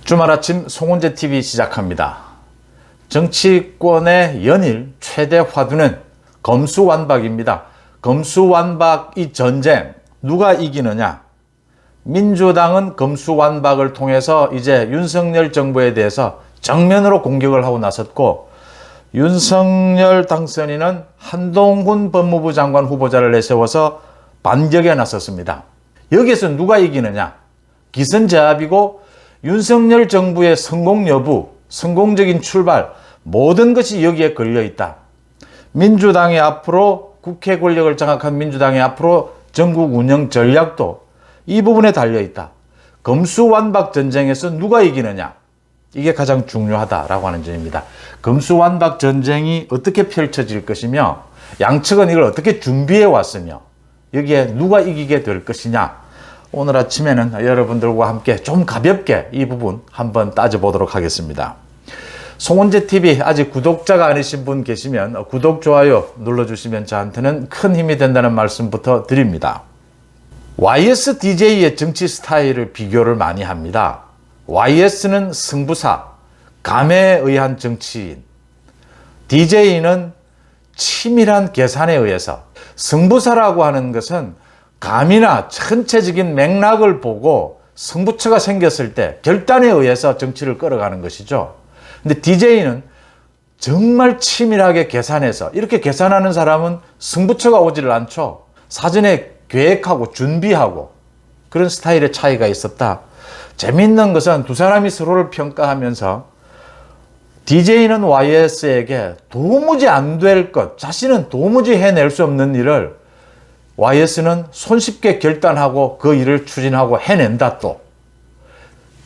주말 아침 송원재 TV 시작합니다. 정치권의 연일 최대 화두는 검수완박입니다. 검수완박 이 전쟁 누가 이기느냐? 민주당은 검수완박을 통해서 이제 윤석열 정부에 대해서 정면으로 공격을 하고 나섰고, 윤석열 당선인은 한동훈 법무부 장관 후보자를 내세워서 반격에 나섰습니다. 여기에서 누가 이기느냐? 기선제압이고 윤석열 정부의 성공 여부, 성공적인 출발, 모든 것이 여기에 걸려있다. 민주당의 앞으로, 국회 권력을 장악한 민주당의 앞으로 전국 운영 전략도 이 부분에 달려있다. 검수완박 전쟁에서 누가 이기느냐? 이게 가장 중요하다라고 하는 점입니다. 검수완박 전쟁이 어떻게 펼쳐질 것이며, 양측은 이걸 어떻게 준비해 왔으며, 여기에 누가 이기게 될 것이냐? 오늘 아침에는 여러분들과 함께 좀 가볍게 이 부분 한번 따져보도록 하겠습니다. 송원재 TV 아직 구독자가 아니신 분 계시면 구독, 좋아요 눌러주시면 저한테는 큰 힘이 된다는 말씀부터 드립니다. YS DJ의 정치 스타일을 비교를 많이 합니다. YS는 승부사, 감에 의한 정치인, DJ는 치밀한 계산에 의해서. 승부사라고 하는 것은 감이나 전체적인 맥락을 보고 승부처가 생겼을 때 결단에 의해서 정치를 끌어가는 것이죠. 근데 DJ는 정말 치밀하게 계산해서, 이렇게 계산하는 사람은 승부처가 오지를 않죠. 사전에 계획하고 준비하고, 그런 스타일의 차이가 있었다. 재미있는 것은 두 사람이 서로를 평가하면서 DJ는 YS에게 도무지 안 될 것, 자신은 도무지 해낼 수 없는 일을 YS는 손쉽게 결단하고 그 일을 추진하고 해낸다. 또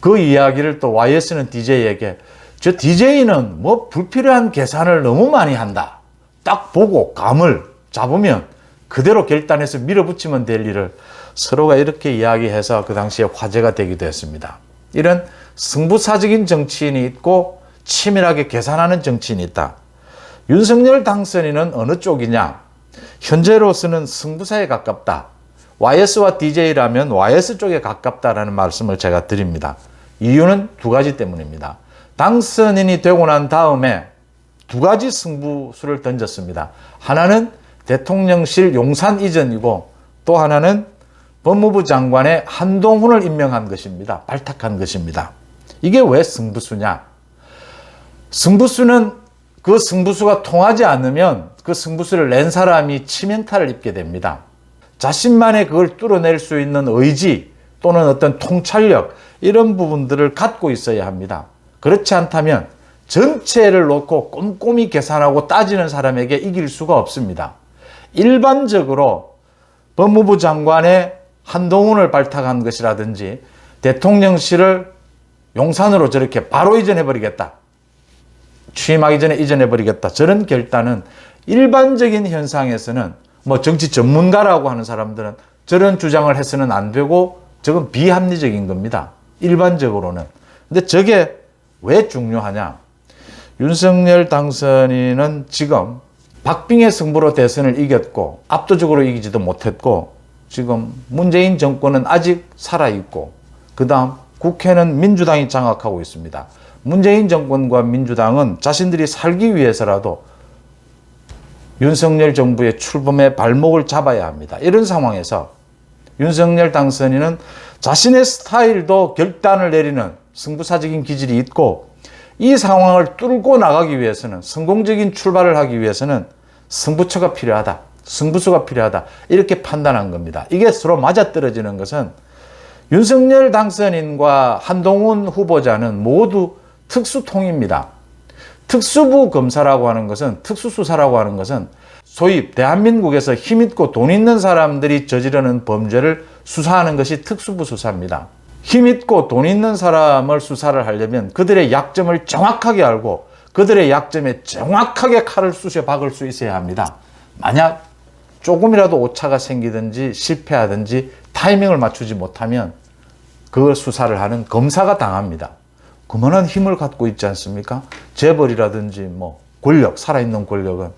그 이야기를 또 YS는 DJ에게, 저 DJ는 뭐 불필요한 계산을 너무 많이 한다. 딱 보고 감을 잡으면 그대로 결단해서 밀어붙이면 될 일을, 서로가 이렇게 이야기해서 그 당시에 화제가 되기도 했습니다. 이런 승부사적인 정치인이 있고 치밀하게 계산하는 정치인이 있다. 윤석열 당선인은 어느 쪽이냐? 현재로서는 승부사에 가깝다. YS와 DJ라면 YS 쪽에 가깝다라는 말씀을 제가 드립니다. 이유는 두 가지 때문입니다. 당선인이 되고 난 다음에 두 가지 승부수를 던졌습니다. 하나는 대통령실 용산 이전이고, 또 하나는 법무부 장관의 한동훈을 임명한 것입니다. 발탁한 것입니다. 이게 왜 승부수냐? 승부수는 그 승부수가 통하지 않으면 그 승부수를 낸 사람이 치명타를 입게 됩니다. 자신만의 그걸 뚫어낼 수 있는 의지 또는 어떤 통찰력, 이런 부분들을 갖고 있어야 합니다. 그렇지 않다면 전체를 놓고 꼼꼼히 계산하고 따지는 사람에게 이길 수가 없습니다. 일반적으로 법무부 장관의 한동훈을 발탁한 것이라든지 대통령실을 용산으로 저렇게 바로 이전해버리겠다, 취임하기 전에 이전해버리겠다, 저런 결단은 일반적인 현상에서는, 뭐 정치 전문가라고 하는 사람들은 저런 주장을 해서는 안 되고 저건 비합리적인 겁니다. 일반적으로는. 근데 저게 왜 중요하냐? 윤석열 당선인은 지금 박빙의 승부로 대선을 이겼고 압도적으로 이기지도 못했고, 지금 문재인 정권은 아직 살아있고, 그 다음 국회는 민주당이 장악하고 있습니다. 문재인 정권과 민주당은 자신들이 살기 위해서라도 윤석열 정부의 출범에 발목을 잡아야 합니다. 이런 상황에서 윤석열 당선인은 자신의 스타일도 결단을 내리는 승부사적인 기질이 있고, 이 상황을 뚫고 나가기 위해서는, 성공적인 출발을 하기 위해서는 승부처가 필요하다, 승부수가 필요하다, 이렇게 판단한 겁니다. 이게 서로 맞아떨어지는 것은, 윤석열 당선인과 한동훈 후보자는 모두 특수통입니다. 특수부 검사라고 하는 것은, 특수수사라고 하는 것은 소위 대한민국에서 힘있고 돈 있는 사람들이 저지르는 범죄를 수사하는 것이 특수부 수사입니다. 힘있고 돈 있는 사람을 수사를 하려면 그들의 약점을 정확하게 알고 그들의 약점에 정확하게 칼을 쑤셔 박을 수 있어야 합니다. 만약 조금이라도 오차가 생기든지 실패하든지 타이밍을 맞추지 못하면 그걸 수사를 하는 검사가 당합니다. 그만한 힘을 갖고 있지 않습니까? 재벌이라든지 뭐 권력, 살아있는 권력은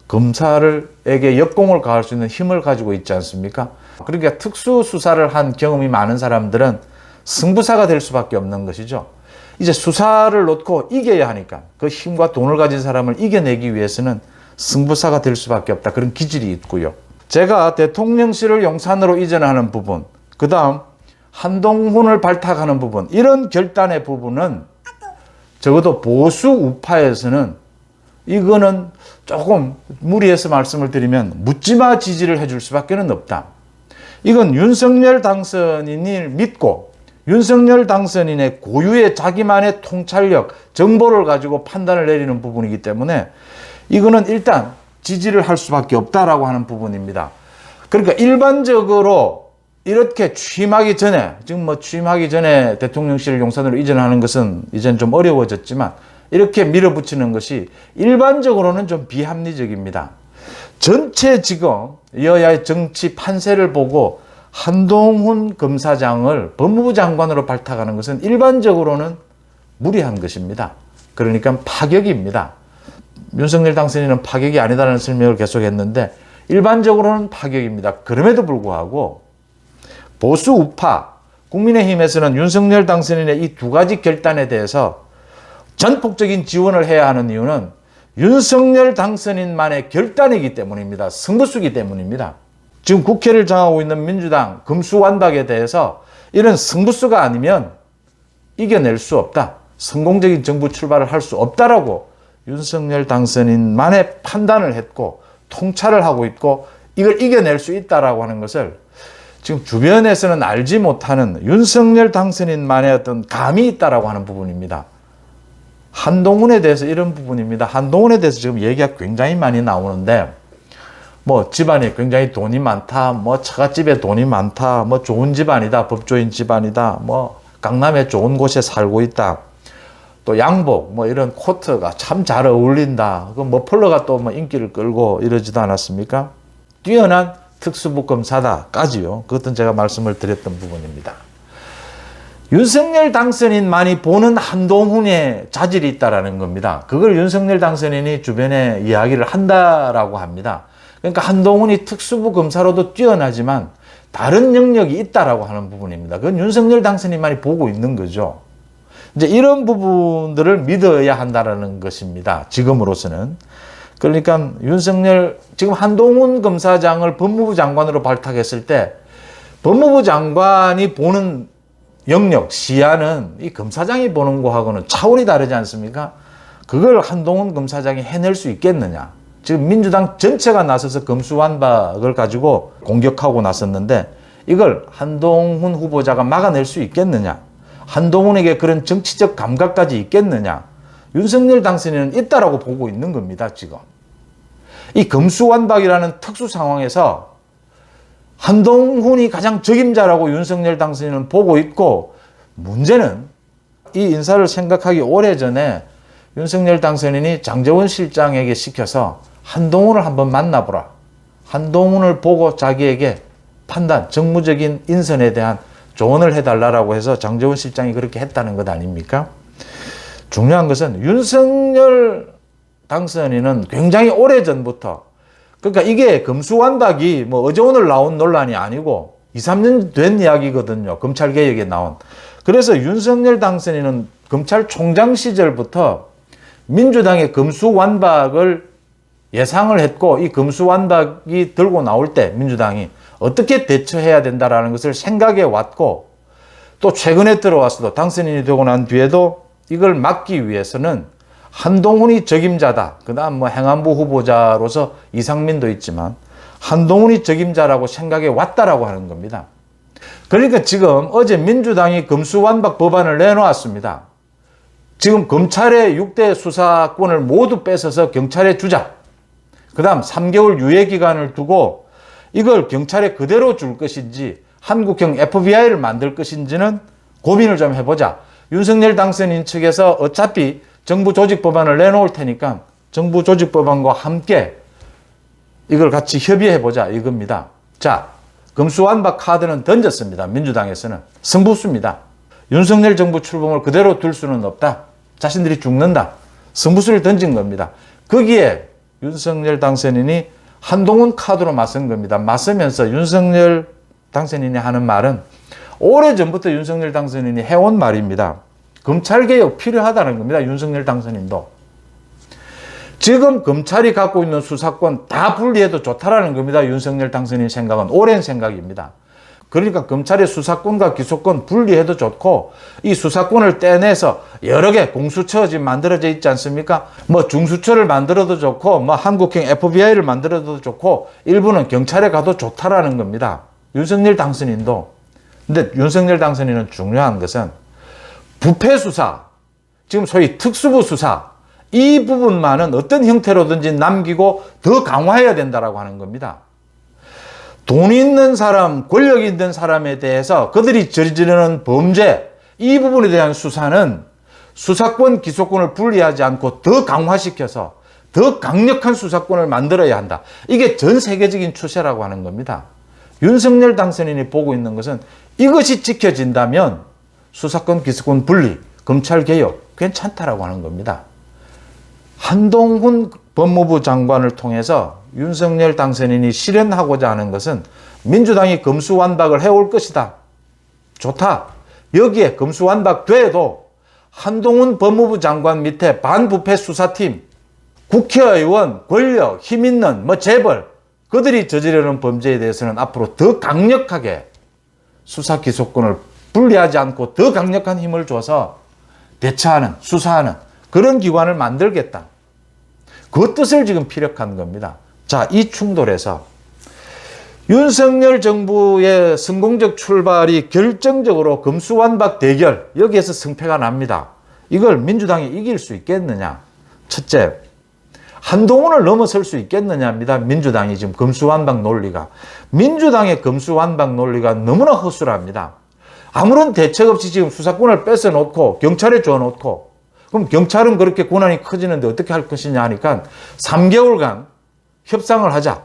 검사에게 역공을 가할 수 있는 힘을 가지고 있지 않습니까? 그러니까 특수수사를 한 경험이 많은 사람들은 승부사가 될 수밖에 없는 것이죠. 이제 수사를 놓고 이겨야 하니까 그 힘과 돈을 가진 사람을 이겨내기 위해서는 승부사가 될 수밖에 없다. 그런 기질이 있고요. 제가 대통령실을 용산으로 이전하는 부분, 그 다음 한동훈을 발탁하는 부분, 이런 결단의 부분은 적어도 보수 우파에서는 이거는 조금 무리해서 말씀을 드리면 묻지마 지지를 해줄 수밖에 없다. 이건 윤석열 당선인을 믿고 윤석열 당선인의 고유의 자기만의 통찰력, 정보를 가지고 판단을 내리는 부분이기 때문에 이거는 일단 지지를 할 수밖에 없다라고 하는 부분입니다. 그러니까 일반적으로 이렇게 취임하기 전에, 지금 뭐 취임하기 전에 대통령실을 용산으로 이전하는 것은 이제는 좀 어려워졌지만 이렇게 밀어붙이는 것이 일반적으로는 좀 비합리적입니다. 전체 지금 여야의 정치 판세를 보고 한동훈 검사장을 법무부 장관으로 발탁하는 것은 일반적으로는 무리한 것입니다. 그러니까 파격입니다. 윤석열 당선인은 파격이 아니다라는 설명을 계속했는데 일반적으로는 파격입니다. 그럼에도 불구하고 보수 우파, 국민의힘에서는 윤석열 당선인의 이 두 가지 결단에 대해서 전폭적인 지원을 해야 하는 이유는 윤석열 당선인만의 결단이기 때문입니다. 승부수기 때문입니다. 지금 국회를 장악하고 있는 민주당 금수완박에 대해서 이런 승부수가 아니면 이겨낼 수 없다. 성공적인 정부 출발을 할 수 없다라고 윤석열 당선인만의 판단을 했고 통찰을 하고 있고 이걸 이겨낼 수 있다라고 하는 것을 지금 주변에서는 알지 못하는 윤석열 당선인만의 어떤 감이 있다라고 하는 부분입니다. 한동훈에 대해서 이런 부분입니다. 한동훈에 대해서 지금 얘기가 굉장히 많이 나오는데 뭐 집안에 굉장히 돈이 많다, 뭐 처갓집에 돈이 많다, 뭐 좋은 집안이다, 법조인 집안이다, 뭐 강남에 좋은 곳에 살고 있다. 또 양복, 뭐 이런 코트가 참 잘 어울린다. 그 머플러가 또 뭐 인기를 끌고 이러지도 않았습니까? 뛰어난 특수부 검사다까지요. 그것은 제가 말씀을 드렸던 부분입니다. 윤석열 당선인만이 보는 한동훈의 자질이 있다라는 겁니다. 그걸 윤석열 당선인이 주변에 이야기를 한다라고 합니다. 그러니까 한동훈이 특수부 검사로도 뛰어나지만 다른 영역이 있다라고 하는 부분입니다. 그건 윤석열 당선인만이 보고 있는 거죠. 이제 이런 부분들을 믿어야 한다라는 것입니다. 지금으로서는. 그러니까 윤석열, 지금 한동훈 검사장을 법무부 장관으로 발탁했을 때 법무부 장관이 보는 영역, 시야는 이 검사장이 보는 거하고는 차원이 다르지 않습니까? 그걸 한동훈 검사장이 해낼 수 있겠느냐? 지금 민주당 전체가 나서서 검수완박을 가지고 공격하고 나섰는데 이걸 한동훈 후보자가 막아낼 수 있겠느냐? 한동훈에게 그런 정치적 감각까지 있겠느냐? 윤석열 당선인은 있다라고 보고 있는 겁니다, 지금. 이 검수완박이라는 특수 상황에서 한동훈이 가장 적임자라고 윤석열 당선인은 보고 있고 문제는 이 인사를 생각하기 오래전에 윤석열 당선인이 장제원 실장에게 시켜서 한동훈을 한번 만나보라. 한동훈을 보고 자기에게 판단, 정무적인 인선에 대한 조언을 해달라고 해서 장제원 실장이 그렇게 했다는 것 아닙니까? 중요한 것은 윤석열 당선인은 굉장히 오래전부터 그러니까 이게 검수완박이 뭐 어제 오늘 나온 논란이 아니고 2, 3년 된 이야기거든요. 검찰개혁에 나온. 그래서 윤석열 당선인은 검찰총장 시절부터 민주당의 검수완박을 예상을 했고 이 검수완박이 들고 나올 때 민주당이 어떻게 대처해야 된다라는 것을 생각해 왔고 또 최근에 들어와서도 당선인이 되고 난 뒤에도 이걸 막기 위해서는 한동훈이 적임자다. 그 다음 뭐 행안부 후보자로서 이상민도 있지만 한동훈이 적임자라고 생각해 왔다라고 하는 겁니다. 그러니까 지금 어제 민주당이 검수완박 법안을 내놓았습니다. 지금 검찰의 6대 수사권을 모두 뺏어서 경찰에 주자. 그 다음 3개월 유예기간을 두고 이걸 경찰에 그대로 줄 것인지 한국형 FBI를 만들 것인지는 고민을 좀 해보자. 윤석열 당선인 측에서 어차피 정부 조직 법안을 내놓을 테니까 정부 조직 법안과 함께 이걸 같이 협의해보자 이겁니다. 자, 검수완박 카드는 던졌습니다. 민주당에서는. 승부수입니다. 윤석열 정부 출범을 그대로 둘 수는 없다. 자신들이 죽는다. 승부수를 던진 겁니다. 거기에 윤석열 당선인이 한동훈 카드로 맞선 겁니다. 맞서면서 윤석열 당선인이 하는 말은 오래전부터 윤석열 당선인이 해온 말입니다. 검찰개혁 필요하다는 겁니다. 윤석열 당선인도. 지금 검찰이 갖고 있는 수사권 다 분리해도 좋다라는 겁니다. 윤석열 당선인 생각은 오랜 생각입니다. 그러니까 검찰의 수사권과 기소권 분리해도 좋고 이 수사권을 떼내서 여러 개 공수처 지금 만들어져 있지 않습니까? 뭐 중수처를 만들어도 좋고 뭐 한국형 FBI를 만들어도 좋고 일부는 경찰에 가도 좋다라는 겁니다. 윤석열 당선인도. 근데 윤석열 당선인은 중요한 것은 부패 수사, 지금 소위 특수부 수사 이 부분만은 어떤 형태로든지 남기고 더 강화해야 된다라고 하는 겁니다. 돈 있는 사람, 권력 있는 사람에 대해서 그들이 저지르는 범죄, 이 부분에 대한 수사는 수사권, 기소권을 분리하지 않고 더 강화시켜서 더 강력한 수사권을 만들어야 한다. 이게 전 세계적인 추세라고 하는 겁니다. 윤석열 당선인이 보고 있는 것은 이것이 지켜진다면 수사권, 기소권 분리, 검찰 개혁 괜찮다라고 하는 겁니다. 한동훈 법무부 장관을 통해서 윤석열 당선인이 실현하고자 하는 것은 민주당이 검수완박을 해올 것이다. 좋다. 여기에 검수완박 돼도 한동훈 법무부 장관 밑에 반부패 수사팀, 국회의원, 권력, 힘 있는 재벌 그들이 저지르는 범죄에 대해서는 앞으로 더 강력하게 수사 기소권을 분리하지 않고 더 강력한 힘을 줘서 대처하는, 수사하는 그런 기관을 만들겠다. 그 뜻을 지금 피력한 겁니다. 자, 이 충돌에서 윤석열 정부의 성공적 출발이 결정적으로 검수완박 대결, 여기에서 승패가 납니다. 이걸 민주당이 이길 수 있겠느냐? 첫째, 한동훈을 넘어설 수 있겠느냐입니다. 민주당이 지금 검수완박 논리가. 민주당의 검수완박 논리가 너무나 허술합니다. 아무런 대책 없이 지금 수사권을 뺏어놓고 경찰에 줘놓고 그럼 경찰은 그렇게 권한이 커지는데 어떻게 할 것이냐 하니까 3개월간 협상을 하자.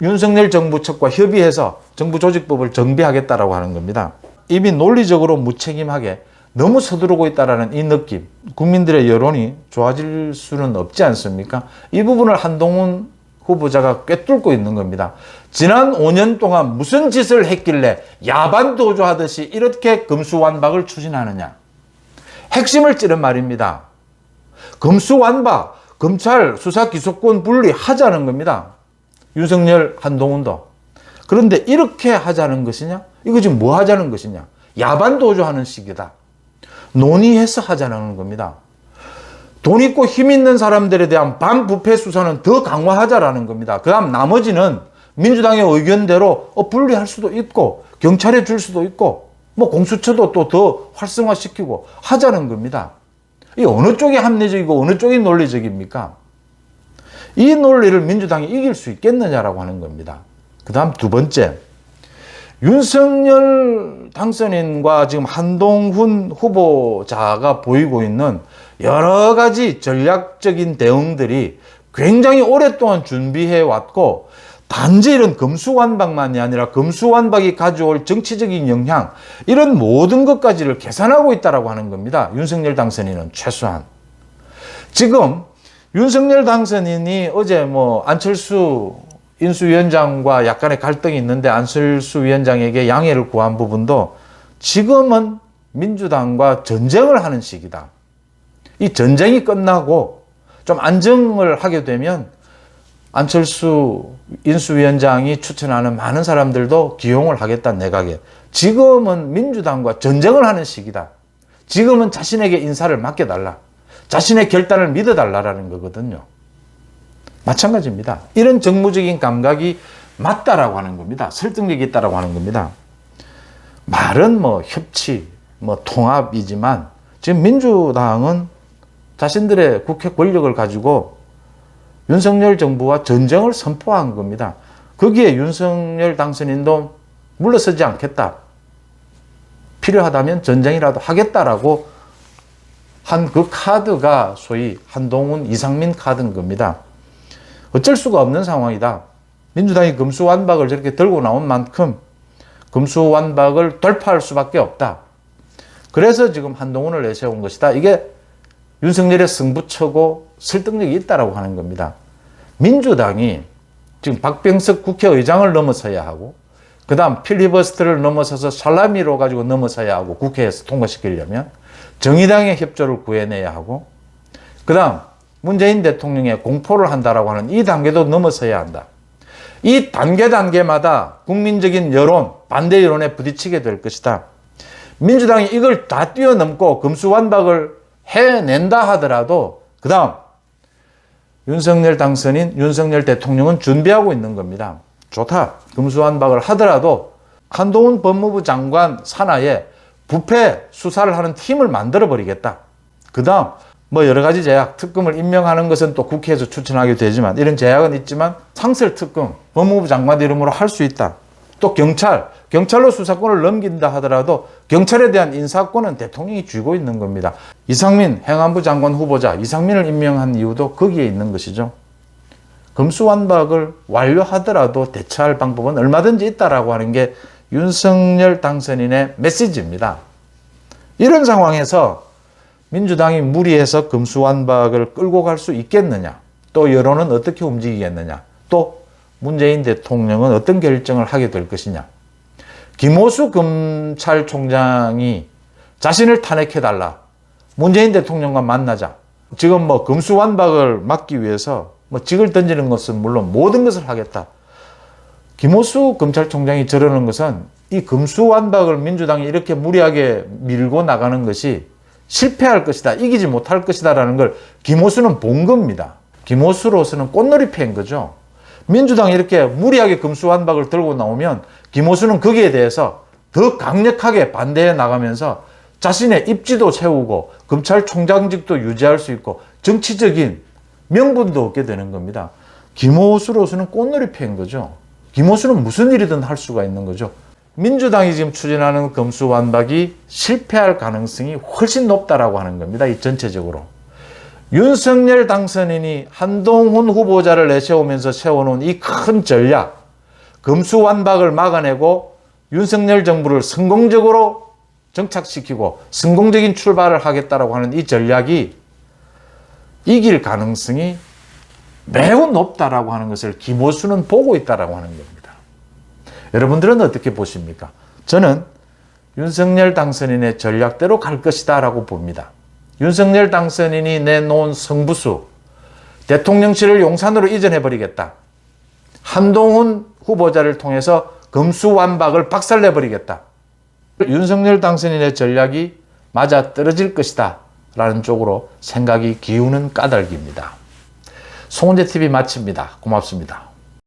윤석열 정부 측과 협의해서 정부조직법을 정비하겠다라고 하는 겁니다. 이미 논리적으로 무책임하게 너무 서두르고 있다는 이 느낌, 국민들의 여론이 좋아질 수는 없지 않습니까? 이 부분을 한동훈 후보자가 꿰뚫고 있는 겁니다. 지난 5년 동안 무슨 짓을 했길래 야반도주하듯이 이렇게 검수완박을 추진하느냐. 핵심을 찌른 말입니다. 검수완박, 검찰 수사 기소권 분리하자는 겁니다. 윤석열, 한동훈도. 그런데 이렇게 하자는 것이냐? 이거 지금 뭐 하자는 것이냐? 야반도주하는 식이다. 논의해서 하자는 겁니다. 돈 있고 힘 있는 사람들에 대한 반부패 수사는 더 강화하자라는 겁니다. 그 다음 나머지는 민주당의 의견대로 분리할 수도 있고 경찰에 줄 수도 있고 공수처도 또 더 활성화시키고 하자는 겁니다. 이 어느 쪽이 합리적이고 어느 쪽이 논리적입니까? 이 논리를 민주당이 이길 수 있겠느냐라고 하는 겁니다. 그 다음 두 번째, 윤석열 당선인과 지금 한동훈 후보자가 보이고 있는 여러 가지 전략적인 대응들이 굉장히 오랫동안 준비해 왔고 단지 이런 검수완박만이 아니라 검수완박이 가져올 정치적인 영향 이런 모든 것까지를 계산하고 있다고 하는 겁니다. 윤석열 당선인은 최소한. 지금 윤석열 당선인이 어제 안철수 인수위원장과 약간의 갈등이 있는데 안철수 위원장에게 양해를 구한 부분도 지금은 민주당과 전쟁을 하는 시기다. 이 전쟁이 끝나고 좀 안정을 하게 되면 안철수 인수위원장이 추천하는 많은 사람들도 기용을 하겠다, 내각에. 지금은 민주당과 전쟁을 하는 시기다. 지금은 자신에게 인사를 맡겨달라. 자신의 결단을 믿어달라는 거거든요. 마찬가지입니다. 이런 정무적인 감각이 맞다라고 하는 겁니다. 설득력이 있다라고 하는 겁니다. 말은 협치, 통합이지만 지금 민주당은 자신들의 국회 권력을 가지고 윤석열 정부와 전쟁을 선포한 겁니다. 거기에 윤석열 당선인도 물러서지 않겠다. 필요하다면 전쟁이라도 하겠다라고 한 그 카드가 소위 한동훈, 이상민 카드인 겁니다. 어쩔 수가 없는 상황이다. 민주당이 검수완박을 저렇게 들고 나온 만큼 검수완박을 돌파할 수밖에 없다. 그래서 지금 한동훈을 내세운 것이다. 이게 윤석열의 승부처고 설득력이 있다라고 하는 겁니다. 민주당이 지금 박병석 국회의장을 넘어서야 하고 그 다음 필리버스터를 넘어서서 살라미로 가지고 넘어서야 하고 국회에서 통과시키려면 정의당의 협조를 구해내야 하고, 그 다음 문재인 대통령의 공포를 한다라고 하는 이 단계도 넘어서야 한다. 이 단계마다 국민적인 여론, 반대 여론에 부딪히게 될 것이다. 민주당이 이걸 다 뛰어넘고 금수완박을 해낸다 하더라도 그 다음 윤석열 당선인, 윤석열 대통령은 준비하고 있는 겁니다. 좋다. 금수완박을 하더라도 한동훈 법무부 장관 산하에 부패 수사를 하는 팀을 만들어버리겠다. 그 다음 뭐 여러 가지 제약, 특검을 임명하는 것은 또 국회에서 추천하게 되지만 이런 제약은 있지만 상설특검, 법무부 장관 이름으로 할 수 있다. 또 경찰로 수사권을 넘긴다 하더라도 경찰에 대한 인사권은 대통령이 쥐고 있는 겁니다. 이상민 행안부 장관 후보자, 이상민을 임명한 이유도 거기에 있는 것이죠. 금수완박을 완료하더라도 대처할 방법은 얼마든지 있다라고 하는 게 윤석열 당선인의 메시지입니다. 이런 상황에서 민주당이 무리해서 금수완박을 끌고 갈 수 있겠느냐? 또 여론은 어떻게 움직이겠느냐? 또 문재인 대통령은 어떤 결정을 하게 될 것이냐? 김호수 검찰총장이 자신을 탄핵해달라. 문재인 대통령과 만나자. 지금 뭐 금수완박을 막기 위해서 뭐 직을 던지는 것은 물론 모든 것을 하겠다. 김호수 검찰총장이 저러는 것은 이 금수완박을 민주당이 이렇게 무리하게 밀고 나가는 것이 실패할 것이다, 이기지 못할 것이다 라는 걸 김호수는 본 겁니다. 김호수로서는 꽃놀이 패인 거죠. 민주당이 이렇게 무리하게 금수완박을 들고 나오면 김호수는 거기에 대해서 더 강력하게 반대해 나가면서 자신의 입지도 세우고 검찰총장직도 유지할 수 있고 정치적인 명분도 얻게 되는 겁니다. 김호수로서는 꽃놀이 패인 거죠. 김호수는 무슨 일이든 할 수가 있는 거죠. 민주당이 지금 추진하는 금수완박이 실패할 가능성이 훨씬 높다라고 하는 겁니다. 이 전체적으로. 윤석열 당선인이 한동훈 후보자를 내세우면서 세워놓은 이 큰 전략, 금수완박을 막아내고 윤석열 정부를 성공적으로 정착시키고 성공적인 출발을 하겠다라고 하는 이 전략이 이길 가능성이 매우 높다라고 하는 것을 김호수는 보고 있다라고 하는 겁니다. 여러분들은 어떻게 보십니까? 저는 윤석열 당선인의 전략대로 갈 것이다 라고 봅니다. 윤석열 당선인이 내놓은 성부수, 대통령실을 용산으로 이전해버리겠다. 한동훈 후보자를 통해서 금수완박을 박살내버리겠다. 윤석열 당선인의 전략이 맞아떨어질 것이다 라는 쪽으로 생각이 기우는 까닭입니다. 송은재TV 마칩니다. 고맙습니다.